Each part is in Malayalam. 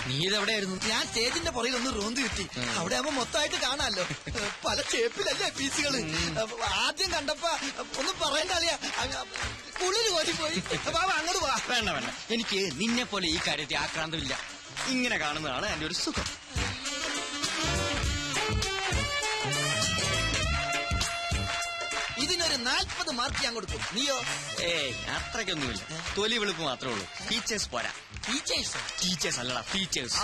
നീ ഇതെവിടെയായിരുന്നു? ഞാൻ സ്റ്റേജിന്റെ പുറകിൽ ഒന്ന് റോന്ത് കിട്ടി. അവിടെ ആവുമ്പോ മൊത്തമായിട്ട് കാണാമല്ലോ. പല ഷേപ്പിലല്ലേ പീസുകള്. ആദ്യം കണ്ടപ്പോ ഒന്നും പറയണ്ട അളിയാ, കുളിര് കോരിപ്പോയി. അങ്ങോട്ട് വാ. വേണ്ട വേണ്ട, എനിക്ക് നിന്നെ പോലെ ഈ കാര്യത്തിൽ ആക്രാന്തമില്ല. ഇങ്ങനെ കാണുന്നതാണ് എന്റെ ഒരു സുഖം. ഇതിനൊരു 40 മാർക്ക് ഞാൻ കൊടുക്കും. നീയോ? അത്രയ്ക്കൊന്നുമില്ല. തൊലി വെളുപ്പ് മാത്രമേ ഉള്ളൂ. ടീച്ചേഴ്സ് പോരാ. ടീച്ചേഴ്സ് അല്ലടാ, ടീച്ചേഴ്സ്.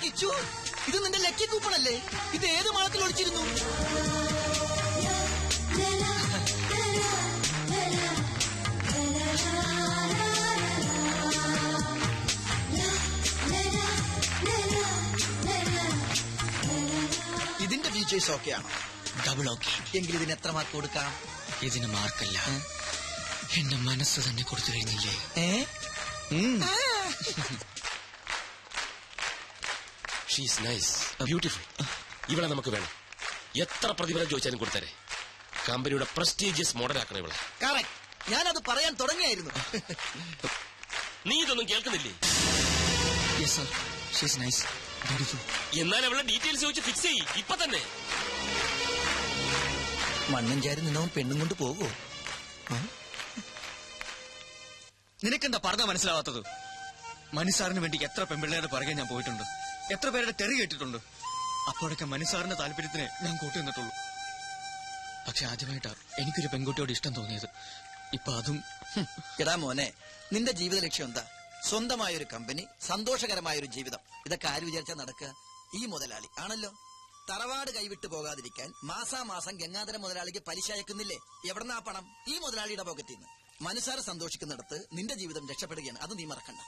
കിച്ചു, ഇത് നിന്റെ ലക്കി കൂപ്പണല്ലേ? ഇത് ഏത് മാളത്തിൽ ഒളിച്ചിരുന്നു? ഇതിന്റെ ഫീച്ചേഴ്സ് ഓക്കെയാണോ? Double okay. എങ്കിൽ ഇതിന് എത്ര മാർക്ക് കൊടുക്കാം? ഇതിന് മാർക്കല്ല, എന്റെ മനസ്സ് തന്നെ കൊടുത്തു കഴിഞ്ഞില്ലേ? She's nice, beautiful. ഇവളെ നമുക്ക് വേണം. എത്ര പ്രതിഫലം ചോദിച്ചാലും കൊടുത്തരെ. കമ്പനിയുടെ പ്രസ്റ്റീജിയസ് മോഡലാക്കണം ഇവളെ. കറക്റ്റ്, ഞാനത് പറയാൻ തുടങ്ങിയായിരുന്നു. നീ ഇതൊന്നും കേൾക്കുന്നില്ലേ? എന്നാൽ അവളെ ഡീറ്റെയിൽസ് ചോദിച്ച് ഫിക്സ് ചെയ്യ് ഇപ്പൊ തന്നെ. മണ്ണും ചാരി നിന്നവൻ പെണ്ണും കൊണ്ട് പോകുമോ? നിനക്കെന്താ പറഞ്ഞാ മനസ്സിലാവാത്തത്? മനുസാറിന് വേണ്ടി എത്ര പെൺപിള്ളേരുടെ പുറകെ ഞാൻ പോയിട്ടുണ്ട്, എത്ര പേരുടെ തെറി കേട്ടിട്ടുണ്ട്. അപ്പോഴൊക്കെ മനുസാറിന്റെ താല്പര്യത്തിന് ഞാൻ കൂട്ടുനിന്നിട്ടുള്ളൂ. പക്ഷെ ആദ്യമായിട്ടാ എനിക്കൊരു പെൺകുട്ടിയോട് ഇഷ്ടം തോന്നിയത്. ഇപ്പൊ അതും. എടാ മോനെ, നിന്റെ ജീവിത ലക്ഷ്യം എന്താ? സ്വന്തമായൊരു കമ്പനി, സന്തോഷകരമായൊരു ജീവിതം. ഇതൊക്കെ ആര് വിചാരിച്ചാ നടക്കുക? ഈ മുതലാളി ആണല്ലോ. തറവാട് കൈവിട്ട് പോകാതിരിക്കാൻ മാസാമാസം ഗംഗാധര മുതലാളിക്ക് പലിശ അയക്കുന്നില്ലേ? എവിടെന്നാ പണം? ഈ മുതലാളിയുടെ പോക്കറ്റിൽ നിന്ന്. മനസ്സാറ് സന്തോഷിക്കുന്നിടത്ത് നിന്റെ ജീവിതം രക്ഷപ്പെടുകയാണ്. അത് നീ മറക്കണ്ട.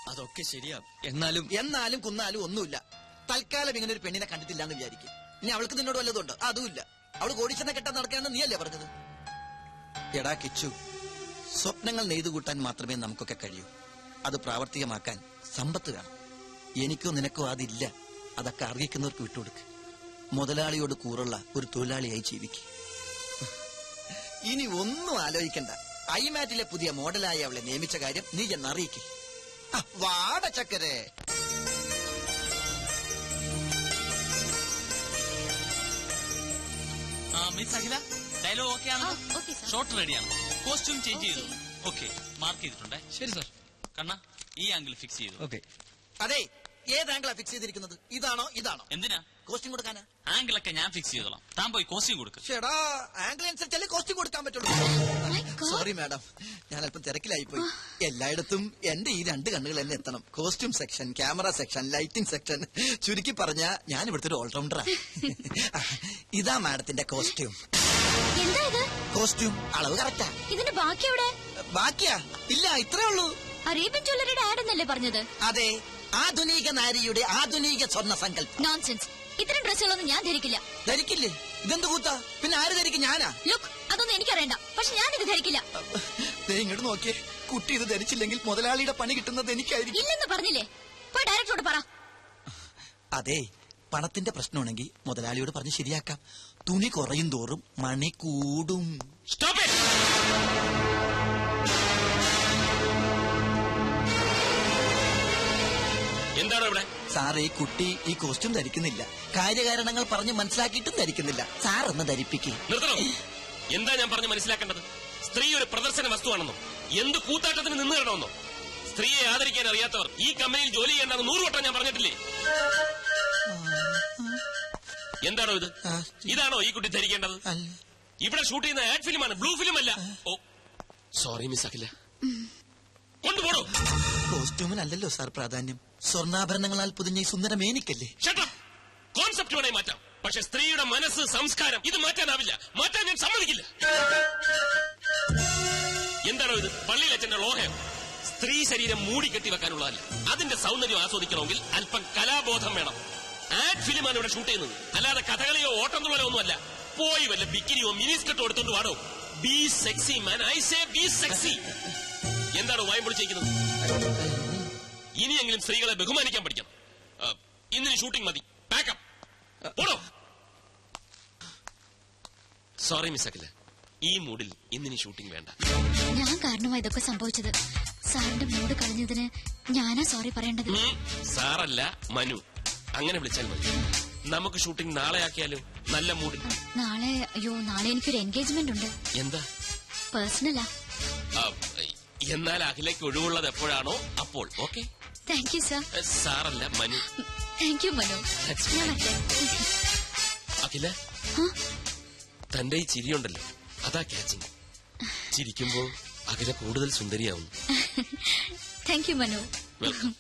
അതൊക്കെ ശരിയാ. എന്നാലും കുന്നാലും ഒന്നുമില്ല. തൽക്കാലം ഇങ്ങനെ ഒരു പെണ്ണിനെ കണ്ടിട്ടില്ല എന്ന് വിചാരിക്കും. ഇനി അവൾക്ക് നിന്നോട് വല്ലതുണ്ട്? അതുമില്ല. അവള് കോടീശ്വരനെ കെട്ടാൻ നടക്കാന്ന് നീയല്ലേ പറഞ്ഞത്? എടാ കിച്ചു, സ്വപ്നങ്ങൾ നെയ്തുകൂട്ടാൻ മാത്രമേ നമുക്കൊക്കെ കഴിയൂ. അത് പ്രാവർത്തികമാക്കാൻ സമ്പത്ത് വേണം. എനിക്കോ നിനക്കോ അതില്ല. അതൊക്കെ അറിയിക്കുന്നവർക്ക് വിട്ടുകൊടുക്ക്. മുതലാളിയോട് കൂറുള്ള ഒരു തൊഴിലാളിയായി ജീവിക്കും. ഇനി ഒന്നും ആലോചിക്കണ്ട. ഐമാറ്റിലെ പുതിയ മോഡലായി അവളെ നിയമിച്ച കാര്യം നീ എന്നറിയിക്കേ. വാട ചക്കരെ. മിസ് അഖില, ഡയലോഗ് ഓക്കെ ആണ്? ഷോട്ട് റെഡിയാണ്. കോസ്റ്റ്യൂം ചേഞ്ച് ചെയ്തു. ഓക്കെ, മാർക്ക് ചെയ്തിട്ടുണ്ട്. ശരി സാർ. കണ്ണ, ഈ ആംഗിൾ ഫിക്സ് ചെയ്തു. ഓക്കെ. അതെ, ഏത് ആംഗിളാ ഫിക്സ് ചെയ്തിരിക്കുന്നത്? ഇതാണോ ഇതാണോ? എന്തിനാ? കോസ്റ്റ്യൂം കൊടുക്കാനാ. ആംഗിളൊക്കെ ഞാൻ ഫിക്സ് ചെയ്തോളാം. താൻ പോയി കോസ്റ്റ്യൂം കൊടുക്കും. ചേടാ, ആംഗിൾ അനുസരിച്ചല്ലേ കോസ്റ്റ്യൂം കൊടുക്കാൻ പറ്റുള്ളൂ. സോറി മാഡം, ഞാൻ അല്പം തിരക്കിലായിപ്പോയി. എല്ലായിടത്തും എന്റെ ഈ 2 കണ്ണുകൾ തന്നെ എത്തണം. Costume section, camera section, lighting section. ചുരുക്കി പറഞ്ഞ ഞാൻ ഇവിടുത്തെ ഒരു ഓൾറൗണ്ടറാ. ഇതാ മാഡത്തിന്റെ കോസ്റ്റ്യൂം. കോസ്റ്റ്യൂം അളവ് കറക്റ്റാ. ഇതിന്റെ ബാക്കി എവിടെ? ബാക്കിയാ? ഇല്ല, ഇത്രേ ഉള്ളൂ. അറേബ്യൻ ജ്വല്ലറിയുടെ ആഡ് എന്നല്ലേ പറഞ്ഞത്? അതെ, ആധുനിക നാരിയുടെ ആധുനിക സ്വർണ്ണ സങ്കല്പം. നോൺസെൻസ്. ഇത്തരം ഡ്രസ്സുകളൊന്നും ഞാൻ ധരിക്കില്ല. ധരിക്കില്ലേ? ഇതെന്ത് കൂത്താ? പിന്നെ ആര് ധരിക്കും? ഞാനാ? ലുക്ക്, അതൊന്നും എനിക്കറിയണ്ട. പക്ഷെ ഞാനിത് ധരിക്കില്ല. ഇങ്ങോട്ട് നോക്കിയേ, കുട്ടി ഇത് ധരിച്ചില്ലെങ്കിൽ മുതലാളിയുടെ പണി കിട്ടുന്നത് എനിക്കായിരിക്കും. ഇല്ലെന്ന് പറഞ്ഞില്ലേ? പോയി ഡയറക്ടറോട് പറ. അതെ, പണത്തിന്റെ പ്രശ്നമാണെങ്കിൽ മുതലാളിയോട് പറഞ്ഞ് ശരിയാക്കാം. തുണി കുറയും തോറും മണി കൂടും. എന്താണ് ഇവിടെ? സാറേ, കുട്ടി ഈ കോസ്റ്റ്യൂം ധരിക്കുന്നില്ല. കാര്യകാരണങ്ങൾ പറഞ്ഞ് മനസ്സിലാക്കിയിട്ടും ധരിക്കുന്നില്ല. സാർ ഒന്ന് ധരിപ്പിക്കേ. എന്താ ഞാൻ പറഞ്ഞ് മനസ്സിലാക്കേണ്ടത്? സ്ത്രീ ഒരു പ്രദർശന വസ്തുവാണെന്നോ, എന്ത് കൂത്താട്ടത്തിന് നിന്ന് തരണമെന്നോ? സ്ത്രീയെ ആദരിക്കാൻ അറിയാത്തവർ ഈ കമ്പനിയിൽ ജോലി ചെയ്യേണ്ടെന്ന് 100 വട്ടം ഞാൻ പറഞ്ഞിട്ടില്ലേ? എന്താണോ ഇത്? ഇതാണോ ഈ കുട്ടി ധരിക്കേണ്ടത്? ഇവിടെ ഷൂട്ട് ചെയ്യുന്ന ആഡ് ഫിലിമാണ്, ബ്ലൂ ഫിലിം അല്ല. ഓ സോറി മിസ് അഖില. കൊണ്ടുപോടോ. കോസ്റ്റ്യൂമിനല്ലല്ലോ സാർ പ്രാധാന്യം, സ്വർണ്ണാഭരണങ്ങളാൽ പൊതിഞ്ഞ ഈ സുന്ദര മേനിക്കല്ലേ. കോൺസെപ്റ്റ് വേണേ മാറ്റാം, പക്ഷെ സ്ത്രീയുടെ മനസ്സ്, സംസ്കാരം ഇത് മാറ്റാനാവില്ല. മാറ്റാൻ ഞാൻ സമ്മതിക്കില്ല. എന്താണോ ഇത്? പള്ളിയിൽ അച്ഛന്റെ ലോഹയോ? സ്ത്രീ ശരീരം മൂടിക്കെട്ടി വെക്കാനുള്ളതല്ല. അതിന്റെ സൗന്ദര്യം ആസ്വദിക്കണമെങ്കിൽ അല്പം കലാബോധം വേണം. ആഡ് ഫിലിമാണ് ഇവിടെ ഷൂട്ട് ചെയ്യുന്നത്, അല്ലാതെ കഥകളിയോ ഓട്ടം തുള്ളലോ ഒന്നുമല്ല. പോയി വല്ല ബിക്കിനിയോ മിനിസ്കർട്ടോ എടുത്തോണ്ട് വാടോ. Be sexy man, I say be sexy. എന്താണ് വായം പൊളിച്ചിരിക്കുന്നത്? ഇനിയെങ്കിലും സ്ത്രീകളെ ബഹുമാനിക്കാൻ പഠിക്കണം. ഇന്നിന് ഷൂട്ടിംഗ് മതി. പാക്കപ്പ് പോടോ. സോറി മിസ് അഖില, ഈ മൂഡിൽ ഇന്നിന് ഷൂട്ടിംഗ് വേണ്ട. ഞാൻ കാരണമായി ഇതൊക്കെ സംഭവിച്ചത്. സാറിന്റെ മൂഡ് കളഞ്ഞതിന് ഞാനാ സോറി പറയേണ്ടത്. സാറല്ല, മനു. അങ്ങനെ വിളിച്ചാൽ മതി. നമുക്ക് ഷൂട്ടിംഗ് നാളെ ആക്കിയാലോ? നല്ല മൂഡിൽ. നാളെ എനിക്കൊരു എൻഗേജ്മെന്റ് ഉണ്ട്. എന്താ? പേഴ്സണലാ. എന്നാൽ അഖിലേക്ക് ഒഴിവുള്ളത് എപ്പോഴാണോ അപ്പോൾ. ഓക്കെ. Thank you sir. സാറല്ല, മനു. Thank you Manu. ഞാൻ വരട്ടെ. അഖില, തന്റെ ഈ ചിരിയുണ്ടല്ലോ, അതാ ക്യാച്ചിങ്. ചിരിക്കുമ്പോ അഖില കൂടുതൽ സുന്ദരിയാവുന്നു. Thank you Manu. വെൽക്കം.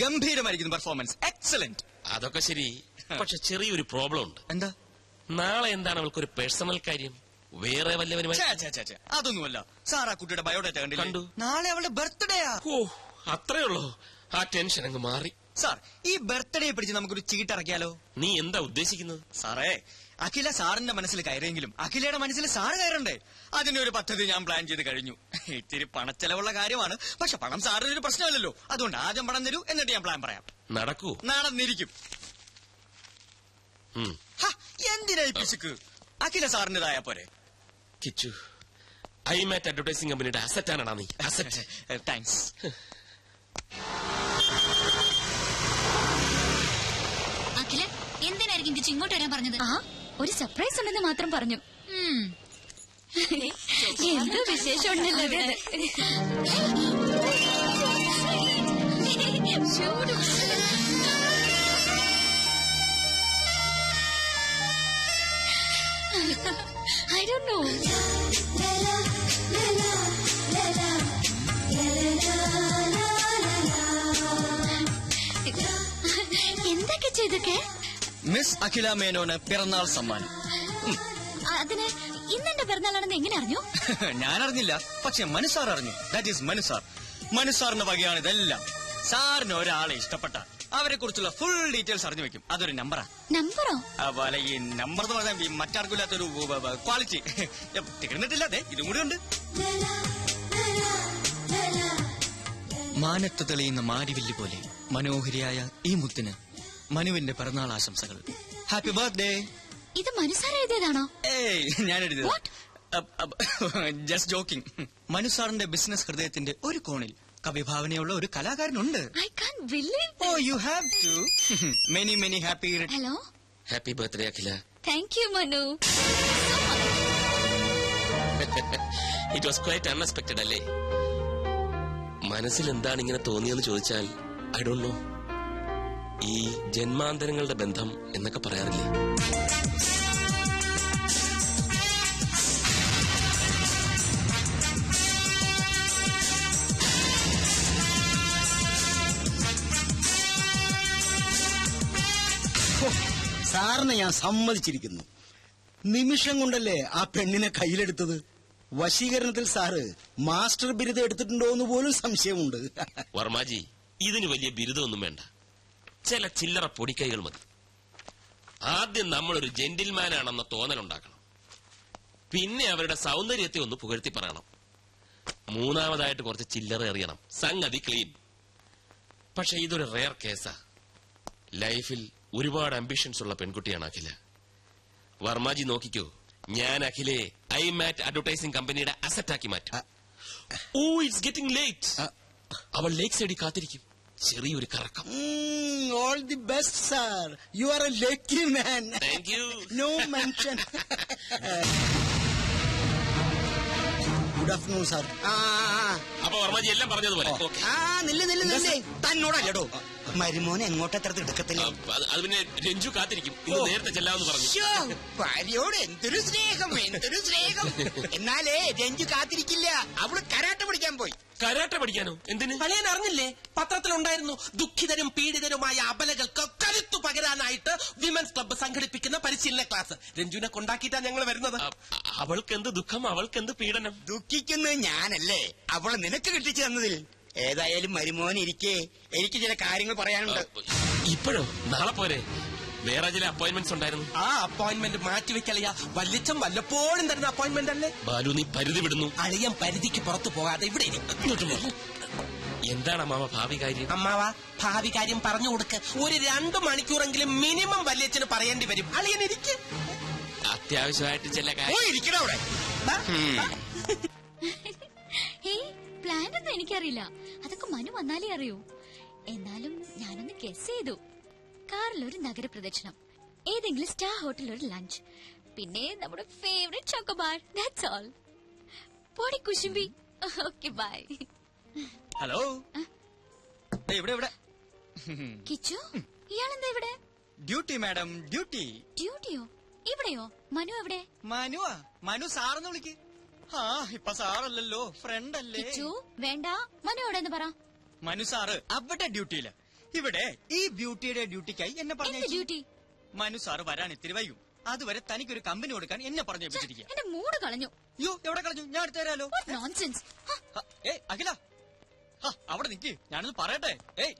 ഗംഭീരമായിരിക്കുന്നു പെർഫോമൻസ്. എക്സലന്റ്. അതൊക്കെ ശരി, പക്ഷെ ചെറിയൊരു പ്രോബ്ലം ഉണ്ട്. എന്താ? നാളെ എന്താണ് അവൾക്കൊരു പേഴ്സണൽ കാര്യം? വേറെ വല്ലവനുമായി? അതൊന്നുമല്ല സാർ. ആ കുട്ടിയുടെ ബയോഡേറ്റ കണ്ടു. കണ്ടു. നാളെ അവളുടെ ബർത്ത്ഡേയാ. ഓ, അത്രേ ഉള്ളൂ. ആ ടെൻഷൻ അങ്ങ് മാറി. സാർ, ഈ ബർത്ത്ഡേ പിടിച്ച് നമുക്കൊരു ചീട്ടിറക്കിയാലോ? നീ എന്താ ഉദ്ദേശിക്കുന്നത്? സാറേ, അഖില സാറിന്റെ മനസ്സിൽ കയറിയെങ്കിലും അഖിലയുടെ മനസ്സിൽ സാറ് കയറണ്ടേ? അതിനൊരു പദ്ധതി ഞാൻ പ്ലാൻ ചെയ്ത് കഴിഞ്ഞു. ഇത്തിരി പണച്ചെലവുള്ള കാര്യമാണ്, പക്ഷെ പണം സാറിനൊരു പ്രശ്നമല്ലല്ലോ. അതുകൊണ്ട് ആദ്യം പണം തരൂ, എന്നിട്ട് ഞാൻ പ്ലാൻ പറയാം. നടക്കൂ? നടന്നിരിക്കും. എന്തിനാ ഈ പിശുക്ക്? അഖില സാറിന്റേതായ പോരെ. കിച്ചു, ഐമാറ്റ് അഡ്വർടൈസിംഗ് കമ്പനിയുടെ അസറ്റാണാ നീ? അസറ്റ്. താങ്ക്സ്. അഖില, എന്തിനായിരിക്കും കിച്ചു ഇങ്ങോട്ട് വരാൻ പറഞ്ഞത്? ഒരു സർപ്രൈസ് ഉണ്ടെന്ന് മാത്രം പറഞ്ഞു. എന്ത് വിശേഷം ഉണ്ടല്ലോ ഇവിടെ. I don't know. എന്തൊക്കെ ചെയ്തൊക്കെ? മിസ് അഖില മേനോന് പിറന്നാൾ സമ്മാനം. അതിന് ഇന്നെന്റെ പിറന്നാളാണെന്ന് എങ്ങനെ അറിഞ്ഞു? ഞാൻ അറിഞ്ഞില്ല, പക്ഷെ മനുസാർ അറിഞ്ഞു. That is മനുസാർ. മനുസാറിന്റെ വകയാണ് ഇതെല്ലാം. സാറിന് ഒരാളെ ഇഷ്ടപ്പെട്ട അവരെ കുറിച്ചുള്ള ഫുൾ ഡീറ്റെയിൽസ് അറിഞ്ഞു വെക്കും. അതൊരു നമ്പറാ. നമ്പറോ? അതുപോലെ ഈ നമ്പർ എന്ന് പറഞ്ഞാൽ മറ്റാർക്കില്ലാത്തൊരു ക്വാളിറ്റി. തികഞ്ഞിട്ടില്ല, അതെ ഇതും കൂടി ഉണ്ട്. മാനത്ത് തെളിയുന്ന മാരിവില്ല് പോലെ മനോഹരിയായ ഈ മുത്തിന് മനുവിന്റെ പിറന്നാൾ ആശംസകൾ. Happy birthday. ഇത് മനുസാർ എഴുതിയതാണോ? ഏയ്, ഞാൻ എഴുതിയത്. Just joking. മനുസാറിന്റെ ബിസിനസ് ഹൃദയത്തിന്റെ ഒരു കോണിൽ കവിഭാവനയുള്ള ഒരു കലാകാരനുണ്ട്. I can't believe it. Oh, you have to. Many, many happy. Hello. Happy birthday Akhila. Thank you, Manu. It was quite unexpected അല്ലേ? മനസ്സിൽ എന്താണ് ഇങ്ങനെ തോന്നിയെന്ന് ചോദിച്ചാൽ ഐ ഡോണ്ട് നോ. ഈ ജന്മാന്തരങ്ങളുടെ ബന്ധം എന്നൊക്കെ പറയാറില്ലേ? സാറിനെ ഞാൻ സമ്മതിച്ചിരിക്കുന്നു. നിമിഷം കൊണ്ടല്ലേ ആ പെണ്ണിനെ കയ്യിലെടുത്തത്. വശീകരണത്തിൽ സാറ് മാസ്റ്റർ ബിരുദം എടുത്തിട്ടുണ്ടോ എന്ന് പോലും സംശയമുണ്ട്. വർമാജി, ഇതിന് വലിയ ബിരുദമൊന്നും വേണ്ട. ചില ചില്ലറ പൊടിക്കൈകൾ മതി. ആദ്യം നമ്മളൊരു ജെന്റിൽമാനാണെന്ന തോന്നലുണ്ടാക്കണം. പിന്നെ അവരുടെ സൗന്ദര്യത്തെ ഒന്ന് പുകഴ്ത്തി പറയണം. മൂന്നാമതായിട്ട് കുറച്ച് ചില്ലറ എറിയണം. സംഗതി ക്ലീൻ. പക്ഷെ ഇതൊരു റെയർ കേസാ. ലൈഫിൽ ഒരുപാട് അംബിഷൻസ് ഉള്ള പെൺകുട്ടിയാണ് അഖില. വർമാജി നോക്കിക്കോ, ഞാൻ അഖിലയെ ഐമാറ്റ് അഡ്വർടൈസിംഗ് കമ്പനിയുടെ അസറ്റാക്കി മാറ്റും. Oh, it's getting late. അവൾ ലേക്ക് സൈഡിൽ കാത്തിരിക്കും. ചെറിയൊരു കറക്കം. All the best sir. You are a lucky man. Thank you. No mention. Good afternoon sir. അപ്പൊ വർമാജി എല്ലാം പറഞ്ഞതുപോലെ. നില്ല് തന്നോടല്ലോ മരുമോൻ എങ്ങോട്ടത്ര തിടുക്കത്തിന്? അത് പിന്നെ രഞ്ജു കാത്തിരിക്കും. ഇന്ന് നേരത്തെ ചെല്ലാമെന്ന് പറഞ്ഞു. ശ്ശോ, ഭാര്യയോട് എന്തൊരു സ്നേഹം, എന്തൊരു സ്നേഹം. എന്നാലേ രഞ്ജു കാത്തിരിക്കില്ല, അവള് കരാട്ട പഠിക്കാൻ പോയി. കരാട്ടെ പഠിക്കാനോ? എന്തിന്? അളിയൻ അറിഞ്ഞില്ലേ? പത്രത്തിലുണ്ടായിരുന്നു. ദുഃഖിതരും പീഡിതരുമായ അബലകൾക്ക് കരുത്തു പകരാനായിട്ട് വിമൻസ് ക്ലബ്ബ് സംഘടിപ്പിക്കുന്ന പരിശീലന ക്ലാസ്. രഞ്ജുവിനെ കൊണ്ടാക്കിയിട്ടാ ഞങ്ങൾ വരുന്നത്. അവൾക്ക് എന്ത് ദുഃഖം, അവൾക്ക് എന്ത് പീഡനം? ദുഃഖിക്കുന്നത് ഞാനല്ലേ, അവളെ നിനക്ക് കിട്ടിച്ചു തന്നതിൽ. ഏതായാലും മരുമോൻ ഇരിക്കേ, എനിക്ക് ചില കാര്യങ്ങൾ പറയാനുണ്ട്. ഇപ്പോഴോ? നാളെ പോരെ? വേറെ ചില അപ്പോയിന്റ്മെന്റ്സ് ഉണ്ടായിരുന്നു. ആ അപ്പോയിന്റ്മെന്റ് മാറ്റിവെക്കളിയാ. വല്ലിച്ചം വല്ലപ്പോഴും തരുന്ന അപ്പോയിന്റ്മെന്റ് അല്ലേ? ബാലു, നീ പരിധി വിടുന്നു. അളിയൻ പരിധിക്ക് പുറത്തു പോകാതെ ഇവിടെ എന്താണ് അമ്മാവ ഭാവി കാര്യം? അമ്മാവാ, ഭാവി കാര്യം പറഞ്ഞു കൊടുക്ക്. ഒരു 2 മണിക്കൂറെങ്കിലും മിനിമം വല്യച്ഛന് പറയേണ്ടി വരും. അളിയൻ ഇരിക്ക്. അത്യാവശ്യമായിട്ട് ചില കാര്യം. ഇരിക്കണ അവിടെ. ഹേയ്, പ്ലാൻ ഒന്നും എനിക്കറിയില്ല. അതൊക്കെ മനു വന്നാലേ അറിയൂ. എന്നാലും ഞാനൊന്ന് ഗസ് ചെയ്തു. കാറിലൊരു നഗരപ്രദക്ഷിണം, ഏതെങ്കിലും സ്റ്റാർ ഹോട്ടലിൽ ഒരു ലഞ്ച്, പിന്നെ നമ്മുടെ ഫേവറേറ്റ് ചോക്കോബാർ. That's all. പോടി കുശുംബി. Okay, by. ഹലോ, ഇവിടെ ഇവിടെ. കിച്ചു, ഇയാളെന്താ ഇവിടെ? Duty madam, duty. ഡ്യൂട്ടിയോ? ഇവിടെയോ? മനു എവിടെ? മനുവാ? മനു സാറെന്ന് വിളിക്ക്. ആ, ഇപ്പൊ സാറല്ലല്ലോ, ഫ്രണ്ട് അല്ലേ. കിച്ചു വേണ്ട, മനു എവിടെന്ന് പറ. മനു സാറ് അവിടെ ഡ്യൂട്ടിയില്ല. ഇവിടെ ഈ ബ്യൂട്ടിയുടെ ഡ്യൂട്ടിക്കായി എന്നെ എന്ത് പറഞ്ഞു. ഡ്യൂട്ടി? മനു സാറ് വരാൻ ഇത്തിരി വൈകും. അതുവരെ തനിക്കൊരു കമ്പനി കൊടുക്കാൻ എന്നെ പറഞ്ഞു വെച്ചിരിക്കുക. എന്റെ മൂഡ് കളഞ്ഞു. അയ്യോ, എവിടെ കളഞ്ഞു? ഞാൻ എടുത്തു തരാലോ. നോൺസെൻസ്. ഏയ് അഖില, അവിടെ നിക്ക്, ഞാനൊന്ന് പറയട്ടെ. ഏയ്